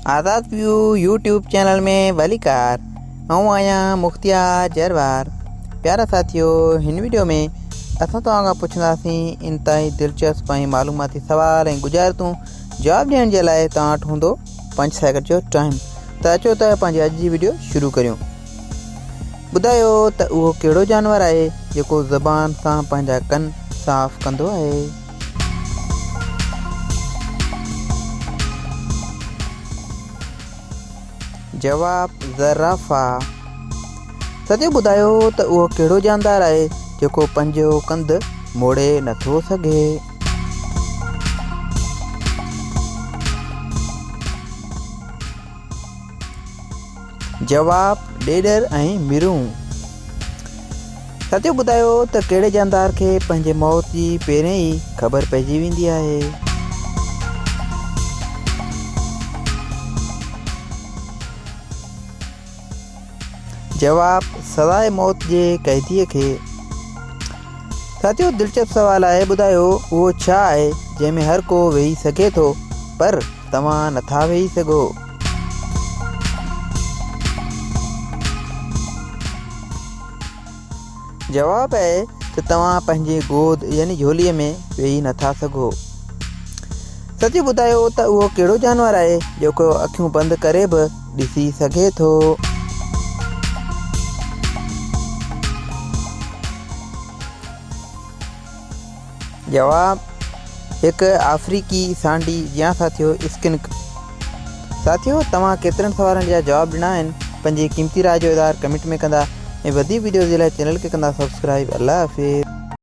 आज़ाद view YouTube channel में वलीकार आऊं आया मुख्तियार जरवार। प्यारा साथियों, हिन वीडियो में असां तव्हां पुछंदासीं इंतहाई दिलचस्प ऐं मालूमाती सवाल ऐं गुज़ारितूं जवाब ॾियण जे लाइ तव्हां वटि हूंदो 5 सेकंड जो टाइम। त अचो त पंहिंजी अॼु जी वीडियो शुरू करियूं। ॿुधायो त उहो कहिड़ो जानवर आहे जेको ज़बान सां पंहिंजा कन साफ़ कंदो आहे? जवाब ज़राफ़ा। सॼो ॿुधायो त उहो कहिड़ो जानदार आहे जेको पंहिंजो कंध मोड़े नथो सघे? जवाब ॾेॾर ऐं मिरूं। सॼो ॿुधायो त कहिड़े जानदार खे पंहिंजे मौत जी पहिरें ई ख़बर पइजी वेंदी आहे? जवाब सवाइ मौत जे कैदीअ खे। साथियों, दिलचस्प सवाल आहे। ॿुधायो उहो छा आहे जंहिंमें हर को वेही सघे थो पर तव्हां नथा वेही सघो? जवाब आहे त तव्हां पंहिंजे गोद यानी झोलीअ में वेही नथा सघो। सच ॿुधायो त उहो कहिड़ो जानवर आहे जेको अखियूं बंदि करे बि ॾिसी सघे थो? जवाब हिकु अफ्रीकी सांडी या साथियों स्किंक। साथियों, तव्हां केतिरनि सवालनि जा जवाब ॾिना आहिनि? पंहिंजी क़ीमती राय जो इज़हार कमेंट में कंदा ऐं वधीक वीडियो जे लाइ चैनल खे कंदा सब्सक्राइब। अल्लाह हाफ़िज़।